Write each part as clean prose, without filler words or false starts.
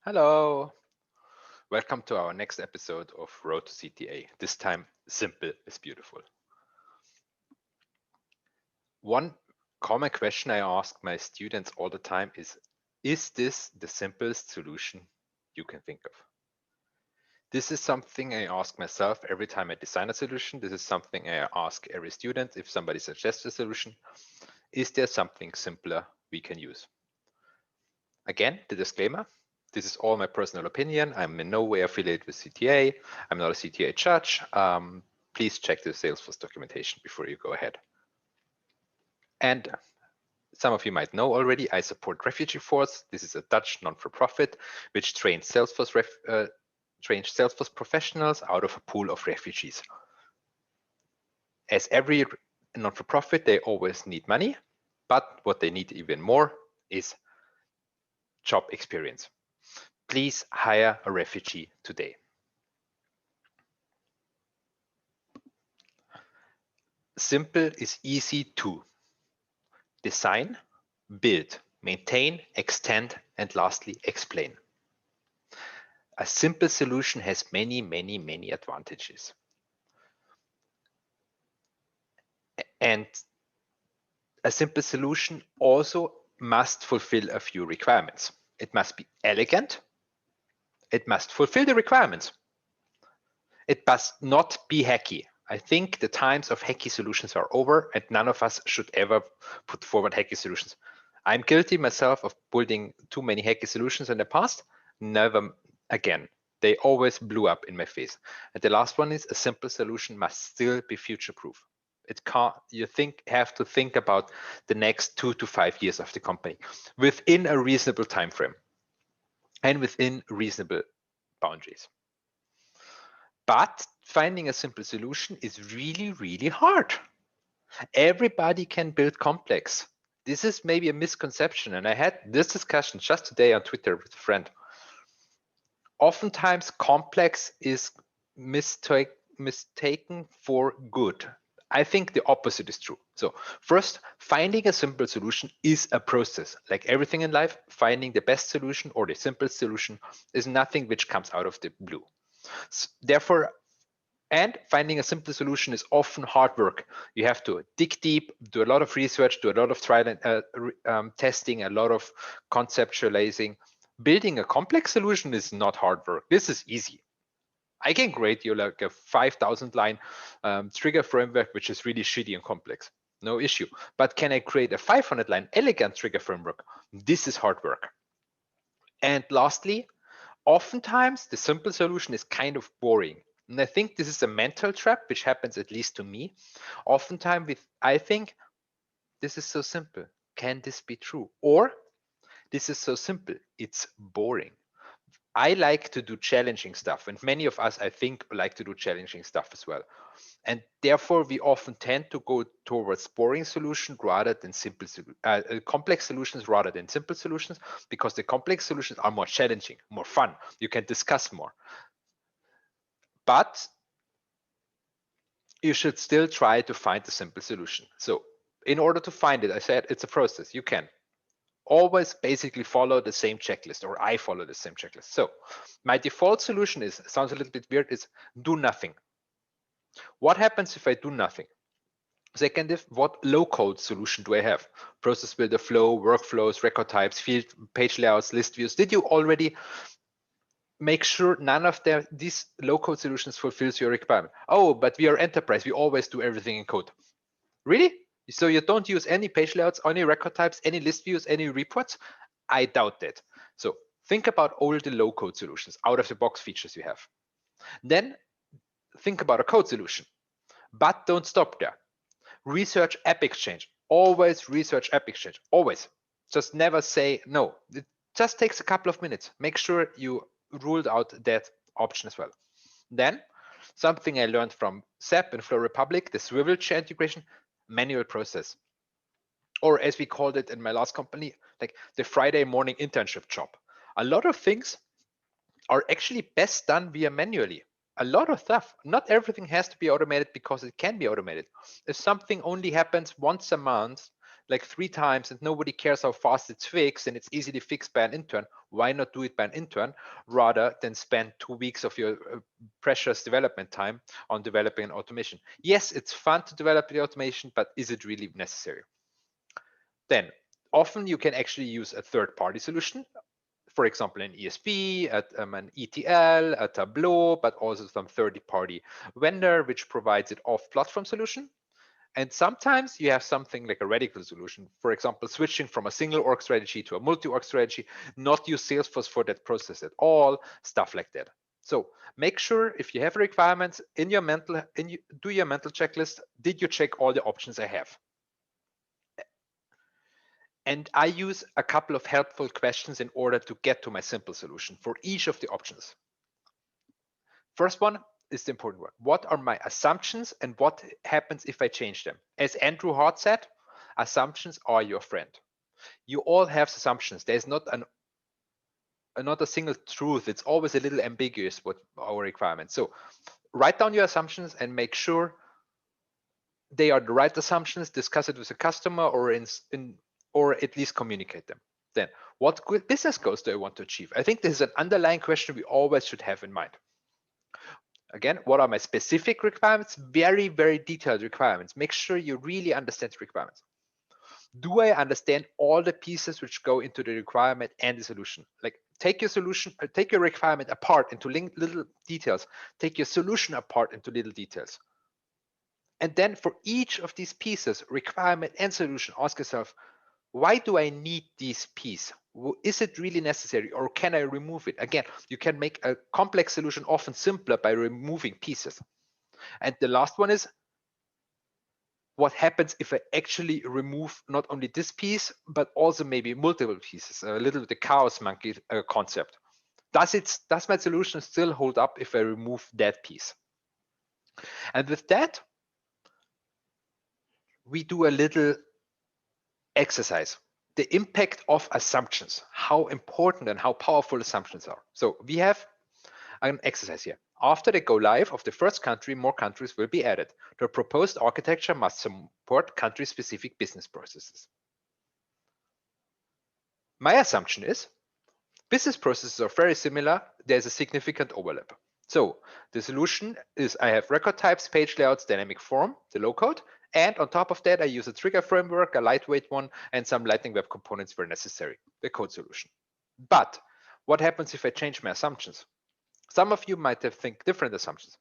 Hello, welcome to our next episode of Road to CTA. This time, simple is beautiful. One common question I ask my students all the time is this the simplest solution you can think of? This is something I ask myself every time I design a solution. This is something I ask every student if somebody suggests a solution. Is there something simpler we can use? Again, the disclaimer, this is all my personal opinion. I'm in no way affiliated with CTA. I'm not a CTA judge. Please check the Salesforce documentation before you go ahead. And some of you might know already, I support Refugee Force. This is a Dutch non-for-profit which trains Salesforce professionals out of a pool of refugees. As every non-for-profit, they always need money, but what they need even more is job experience. Please hire a refugee today. Simple is easy to design, build, maintain, extend, and lastly, explain. A simple solution has many advantages. And a simple solution also must fulfill a few requirements. It must be elegant. It must fulfill the requirements. It must not be hacky. I think the times of hacky solutions are over, and none of us should ever put forward hacky solutions. I'm guilty myself of building too many hacky solutions in the past. Never again. They always blew up in my face. And the last one is a simple solution must still be future-proof. It can't. Have to think about the next 2 to 5 years of the company within a reasonable time frame and within reasonable boundaries. But finding a simple solution is really hard. Everybody can build complex. This is maybe a misconception. And I had this discussion just today on Twitter with a friend. Oftentimes, complex is mistaken for good. I think the opposite is true. So first, finding a simple solution is a process. Like everything in life, finding the best solution or the simplest solution is nothing which comes out of the blue. Therefore, and finding a simple solution is often hard work. You have to dig deep, do a lot of research, do a lot of trial and testing, a lot of conceptualizing. Building a complex solution is not hard work. This is easy. I can create you like a 5,000 line trigger framework, which is really shitty and complex. No issue. But can I create a 500 line elegant trigger framework? This is hard work. And lastly, oftentimes the simple solution is kind of boring. And I think this is a mental trap, which happens at least to me. Oftentimes, I think this is so simple. Can this be true? Or this is so simple. It's boring. I like to do challenging stuff, and many of us, I think, like to do challenging stuff as well. And therefore, we often tend to go towards boring solutions rather than complex solutions rather than simple solutions, because the complex solutions are more challenging, more fun. You can discuss more. But you should still try to find the simple solution. So in order to find it, I said it's a process. You can always basically follow the same checklist, or I follow the same checklist. So my default solution sounds a little bit weird, is do nothing. What happens if I do nothing? Second, what low-code solution do I have? Process builder, flow, workflows, record types, field, page layouts, list views. Did you already make sure none of these low-code solutions fulfills your requirement? Oh, but we are enterprise. We always do everything in code. Really? So you don't use any page layouts, any record types, any list views, any reports? I doubt that. So think about all the low-code solutions, out-of-the-box features you have. Then think about a code solution, but don't stop there. Research App Exchange. Always research App Exchange. Always. Just never say no. It just takes a couple of minutes. Make sure you ruled out that option as well. Then something I learned from SAP and Flow Republic, the swivel chair integration, manual process. Or as we called it in my last company, like the Friday morning internship job. A lot of things are actually best done via manually. A lot of stuff. Not everything has to be automated because it can be automated. If something only happens once a month, like 3 times and nobody cares how fast it's fixed and it's easily fixed by an intern, why not do it by an intern rather than spend 2 weeks of your precious development time on developing an automation? Yes, it's fun to develop the automation, but is it really necessary? Then often you can actually use a third-party solution, for example, an ESP, an ETL, a Tableau, but also some third-party vendor which provides it off-platform solution. And sometimes you have something like a radical solution, for example, switching from a single org strategy to a multi-org strategy, not use Salesforce for that process at all, stuff like that. So make sure if you have requirements in your mental, do your mental checklist. Did you check all the options I have? And I use a couple of helpful questions in order to get to my simple solution for each of the options. First one is the important one. What are my assumptions and what happens if I change them? As Andrew Hart said, assumptions are your friend. You all have assumptions. There's not a single truth. It's always a little ambiguous what our requirements. So write down your assumptions and make sure they are the right assumptions. Discuss it with a customer or or at least communicate them. Then, what business goals do I want to achieve? I think this is an underlying question we always should have in mind. Again, what are my specific requirements? Very, very detailed requirements. Make sure you really understand the requirements. Do I understand all the pieces which go into the requirement and the solution? Like take your solution, take your requirement apart into little details. Take your solution apart into little details. And then for each of these pieces, requirement and solution, ask yourself, why do I need this piece? Is it really necessary or can I remove it? Again, you can make a complex solution often simpler by removing pieces. And the last one is, what happens if I actually remove not only this piece, but also maybe multiple pieces, a little bit the chaos monkey concept. Does my solution still hold up if I remove that piece? And with that, we do a little exercise. The impact of assumptions, how important and how powerful assumptions are. So we have an exercise here. After the go live of the first country, more countries will be added. The proposed architecture must support country-specific business processes. My assumption is business processes are very similar. There's a significant overlap. So the solution is I have record types, page layouts, dynamic form, the low code. And on top of that, I use a trigger framework, a lightweight one, and some Lightning Web Components where necessary, the code solution. But what happens if I change my assumptions? Some of you might have think different assumptions.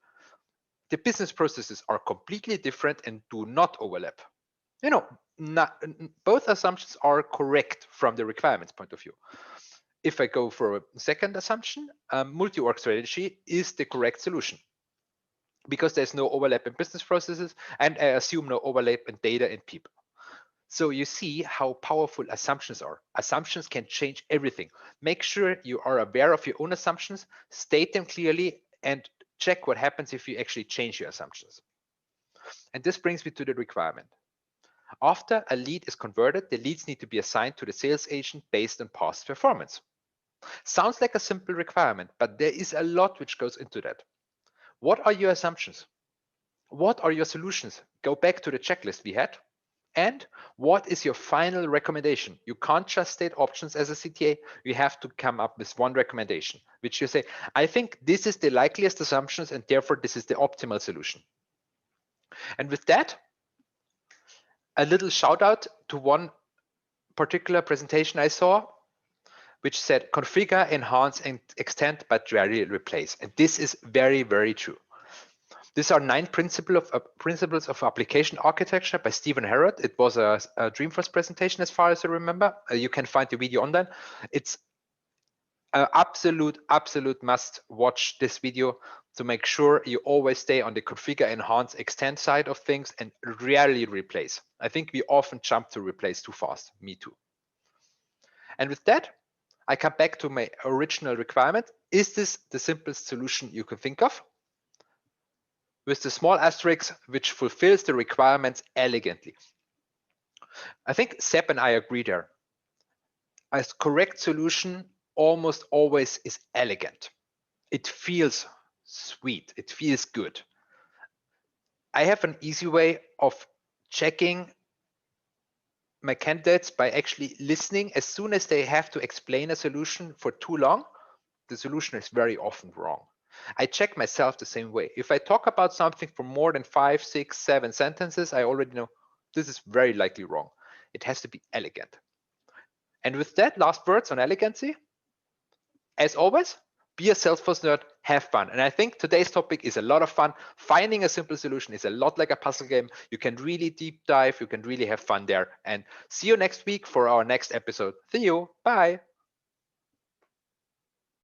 The business processes are completely different and do not overlap. You know, both assumptions are correct from the requirements point of view. If I go for a second assumption, multi-org strategy is the correct solution because there's no overlap in business processes and I assume no overlap in data and people. So you see how powerful assumptions are. Assumptions can change everything. Make sure you are aware of your own assumptions, state them clearly, and check what happens if you actually change your assumptions. And this brings me to the requirement. After a lead is converted, the leads need to be assigned to the sales agent based on past performance. Sounds like a simple requirement, but there is a lot which goes into that. What are your assumptions? What are your solutions? Go back to the checklist we had. And what is your final recommendation? You can't just state options as a CTA. You have to come up with one recommendation, which you say, I think this is the likeliest assumptions and therefore this is the optimal solution. And with that, a little shout out to one particular presentation I saw, which said configure, enhance, and extend, but rarely replace. And this is very, very true. These are 9 principles of application architecture by Stephen Harrod. It was a Dreamforce presentation, as far as I remember. You can find the video online. It's an absolute must watch this video to make sure you always stay on the configure, enhance, extend side of things and rarely replace. I think we often jump to replace too fast. Me too. And with that, I come back to my original requirement. Is this the simplest solution you can think of? With the small asterisk, which fulfills the requirements elegantly. I think Seb and I agree there. A correct solution almost always is elegant. It feels sweet. It feels good. I have an easy way of checking my candidates by actually listening. As soon as they have to explain a solution for too long, the solution is very often wrong. I check myself the same way. If I talk about something for more than 5, 6, 7 sentences, I already know this is very likely wrong. It has to be elegant. And with that, last words on elegancy. As always, be a Salesforce nerd, have fun. And I think today's topic is a lot of fun. Finding a simple solution is a lot like a puzzle game. You can really deep dive, you can really have fun there. And see you next week for our next episode. See you. Bye.